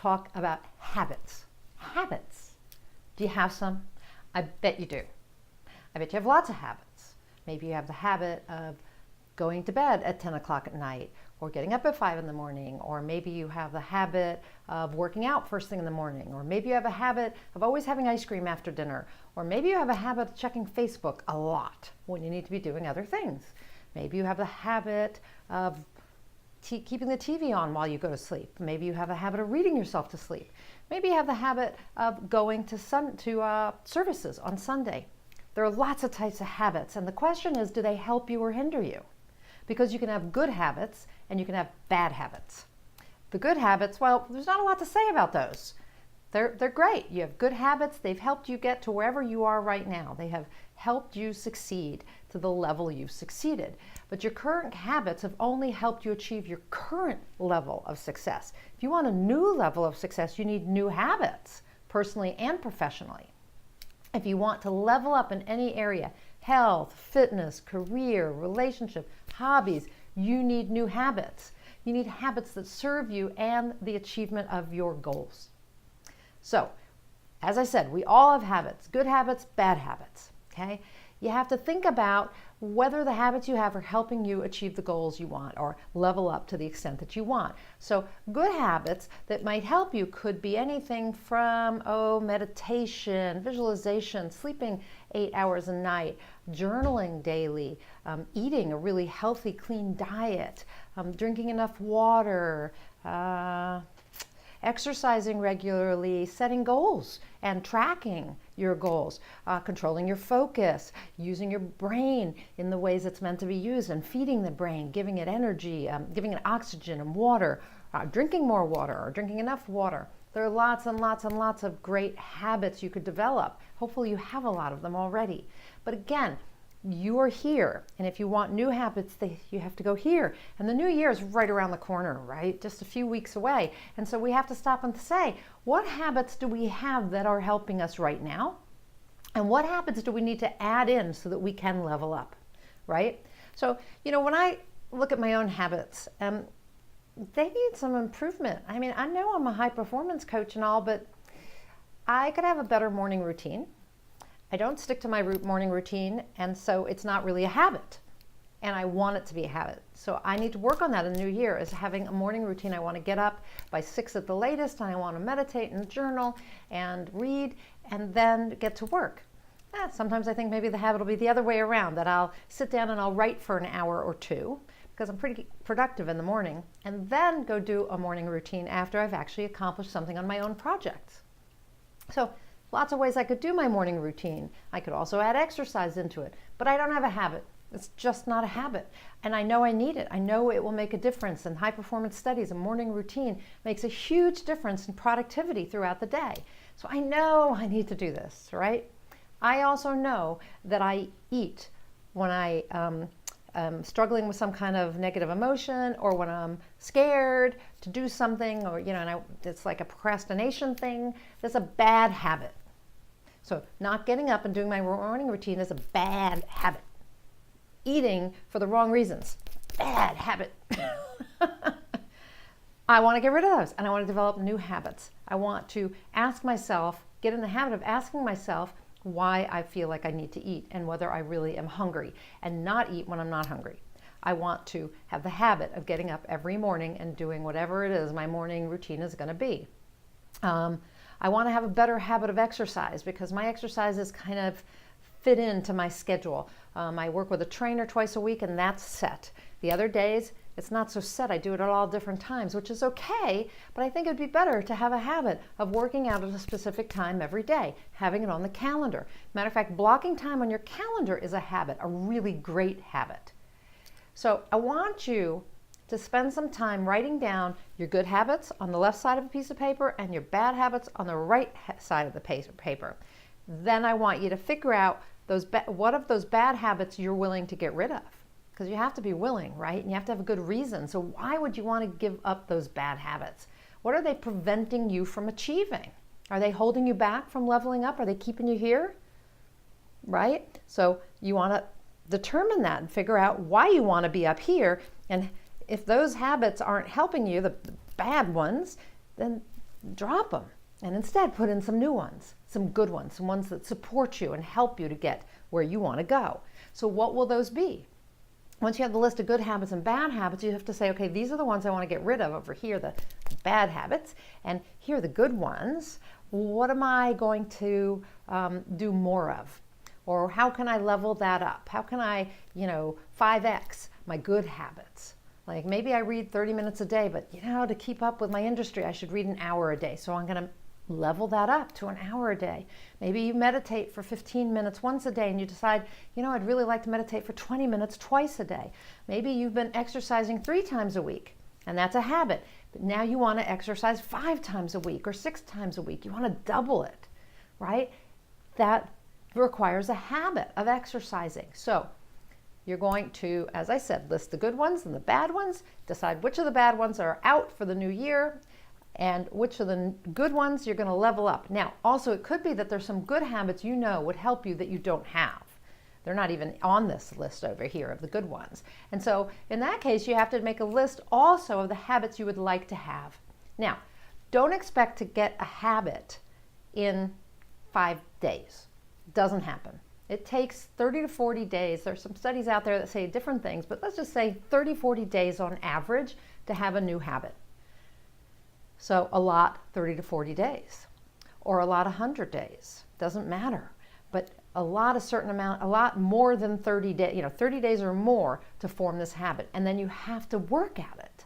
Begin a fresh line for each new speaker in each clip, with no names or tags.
talk about habits. Habits. Do you have some? I bet you do. I bet you have lots of habits. Maybe you have the habit of going to bed at 10 o'clock at night, or getting up at 5 in the morning, or maybe you have the habit of working out first thing in the morning, or maybe you have a habit of always having ice cream after dinner, or maybe you have a habit of checking Facebook a lot when you need to be doing other things. Maybe you have the habit of keeping the TV on while you go to sleep. Maybe you have a habit of reading yourself to sleep. Maybe you have the habit of going to services on Sunday. There are lots of types of habits, and the question is, do they help you or hinder you? Because you can have good habits and you can have bad habits. The good habits, well, there's not a lot to say about those. They're great. You have good habits. They've helped you get to wherever you are right now. They have helped you succeed to the level you've succeeded. But your current habits have only helped you achieve your current level of success. If you want a new level of success, you need new habits, personally and professionally. If you want to level up in any area, health, fitness, career, relationship, hobbies, you need new habits. You need habits that serve you and the achievement of your goals. So, as I said, we all have habits, good habits, bad habits, okay? You have to think about whether the habits you have are helping you achieve the goals you want or level up to the extent that you want. So good habits that might help you could be anything from, meditation, visualization, sleeping 8 hours a night, journaling daily, eating a really healthy, clean diet, drinking enough water, exercising regularly, setting goals and tracking your goals, controlling your focus, using your brain in the ways it's meant to be used, and feeding the brain, giving it energy, giving it oxygen and water, drinking more water or drinking enough water. There are lots and lots and lots of great habits you could develop. Hopefully you have a lot of them already. But again, you are here, and if you want new habits, you have to go here. And the new year is right around the corner, right? Just a few weeks away. And so we have to stop and say, what habits do we have that are helping us right now? And what habits do we need to add in so that we can level up, right? So, when I look at my own habits, they need some improvement. I mean, I know I'm a high performance coach and all, but I could have a better morning routine. I don't stick to my morning routine, and so it's not really a habit, and I want it to be a habit. So I need to work on that in the new year, is having a morning routine. I want to get up by 6 at the latest, and I want to meditate and journal and read and then get to work. Sometimes I think maybe the habit will be the other way around, that I'll sit down and I'll write for an hour or two because I'm pretty productive in the morning, and then go do a morning routine after I've actually accomplished something on my own projects. So lots of ways I could do my morning routine. I could also add exercise into it, but I don't have a habit. It's just not a habit. And I know I need it. I know it will make a difference. In high performance studies, a morning routine makes a huge difference in productivity throughout the day. So I know I need to do this, right? I also know that I eat when I am struggling with some kind of negative emotion, or when I'm scared to do something, or, it's like a procrastination thing. That's a bad habit. So not getting up and doing my morning routine is a bad habit. Eating for the wrong reasons, bad habit. I want to get rid of those, and I want to develop new habits. I want to get in the habit of asking myself why I feel like I need to eat and whether I really am hungry, and not eat when I'm not hungry. I want to have the habit of getting up every morning and doing whatever it is my morning routine is going to be. I want to have a better habit of exercise, because my exercises kind of fit into my schedule. I work with a trainer twice a week, and that's set. The other days, it's not so set. I do it at all different times, which is okay, but I think it'd be better to have a habit of working out at a specific time every day, having it on the calendar. Matter of fact, blocking time on your calendar is a habit, a really great habit. So I want you to spend some time writing down your good habits on the left side of a piece of paper and your bad habits on the right side of the paper. Then I want you to figure out what of those bad habits you're willing to get rid of. Because you have to be willing, right? And you have to have a good reason. So why would you want to give up those bad habits? What are they preventing you from achieving? Are they holding you back from leveling up? Are they keeping you here? Right? So you want to determine that and figure out why you want to be up here. And if those habits aren't helping you, the bad ones, then drop them and instead put in some new ones, some good ones, some ones that support you and help you to get where you want to go. So what will those be? Once you have the list of good habits and bad habits, you have to say, okay, these are the ones I want to get rid of over here, the bad habits, and here are the good ones. What am I going to do more of? Or how can I level that up? How can I, 5X my good habits? Like maybe I read 30 minutes a day, but to keep up with my industry, I should read an hour a day. So I'm going to level that up to an hour a day. Maybe you meditate for 15 minutes once a day and you decide, I'd really like to meditate for 20 minutes twice a day. Maybe you've been exercising 3 times a week and that's a habit. But now you want to exercise 5 times a week or 6 times a week. You want to double it, right? That requires a habit of exercising. So you're going to, as I said, list the good ones and the bad ones, decide which of the bad ones are out for the new year, and which of the good ones you're going to level up. Now, also it could be that there's some good habits would help you that you don't have. They're not even on this list over here of the good ones. And so in that case, you have to make a list also of the habits you would like to have. Now, don't expect to get a habit in 5 days. It doesn't happen. It takes 30 to 40 days. There's some studies out there that say different things, but let's just say 30, 40 days on average to have a new habit. So a lot, 30 to 40 days, or a lot, 100 days, doesn't matter. But a lot, a certain amount, a lot more than 30 days, 30 days or more to form this habit. And then you have to work at it.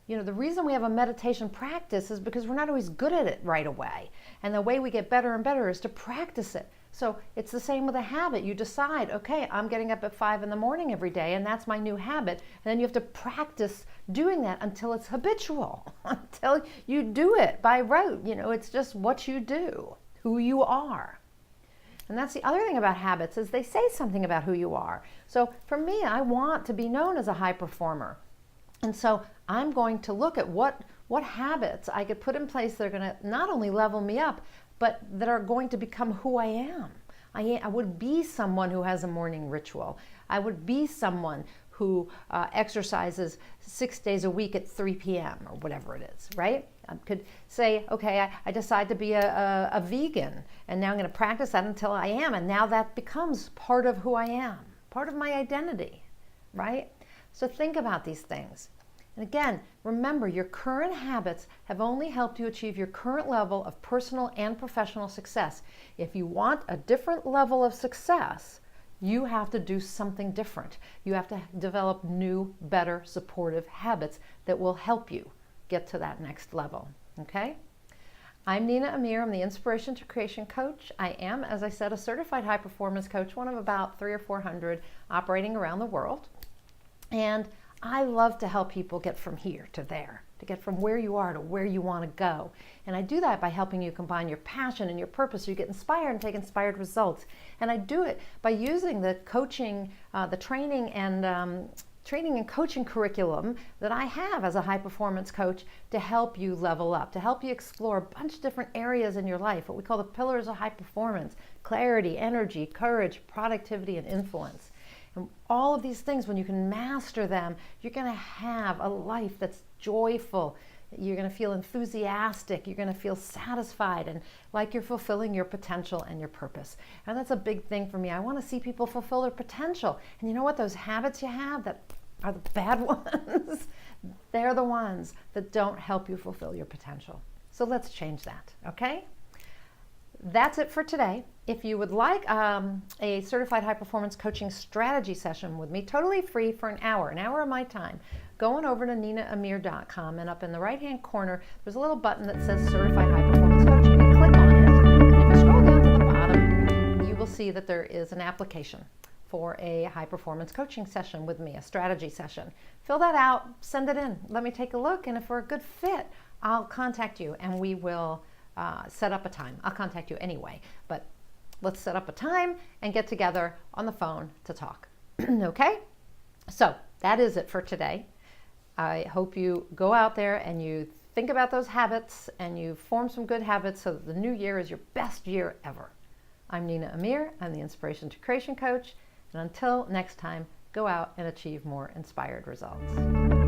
The reason we have a meditation practice is because we're not always good at it right away. And the way we get better and better is to practice it. So it's the same with a habit. You decide, okay, I'm getting up at 5 in the morning every day, and that's my new habit. And then you have to practice doing that until it's habitual, until you do it by rote. It's just what you do, who you are. And that's the other thing about habits is they say something about who you are. So for me, I want to be known as a high performer. And so I'm going to look at what habits I could put in place that are going to not only level me up, but that are going to become who I am. I would be someone who has a morning ritual. I would be someone who exercises 6 days a week at 3 p.m. or whatever it is, right? I could say, okay, I decide to be a vegan, and now I'm going to practice that until I am, and now that becomes part of who I am, part of my identity, right? So think about these things. And again, remember, your current habits have only helped you achieve your current level of personal and professional success. If you want a different level of success, you have to do something different. You have to develop new, better, supportive habits that will help you get to that next level, okay? I'm Nina Amir. I'm the Inspiration to Creation Coach. I am, as I said, a certified high performance coach, one of about 300 or 400 operating around the world. And I love to help people get from here to there, to get from where you are to where you want to go. And I do that by helping you combine your passion and your purpose so you get inspired and take inspired results. And I do it by using the coaching, the training and coaching curriculum that I have as a high performance coach to help you level up, to help you explore a bunch of different areas in your life, what we call the pillars of high performance: clarity, energy, courage, productivity, and influence. And all of these things, when you can master them, you're going to have a life that's joyful. You're going to feel enthusiastic. You're going to feel satisfied and like you're fulfilling your potential and your purpose. And that's a big thing for me. I want to see people fulfill their potential. And you know what? Those habits you have that are the bad ones, they're the ones that don't help you fulfill your potential. So let's change that, okay? That's it for today. If you would like a certified high performance coaching strategy session with me, totally free for an hour of my time, go on over to ninaamir.com, and up in the right hand corner there's a little button that says certified high performance coaching. You click on it, and if you scroll down to the bottom, you will see that there is an application for a high performance coaching session with me, a strategy session. Fill that out, send it in, let me take a look, and if we're a good fit, I'll contact you and we will set up a time. I'll contact you anyway, but let's set up a time and get together on the phone to talk. Okay? So that is it for today. I hope you go out there and you think about those habits and you form some good habits so that the new year is your best year ever. I'm Nina Amir. I'm the Inspiration to Creation Coach. And until next time, go out and achieve more inspired results.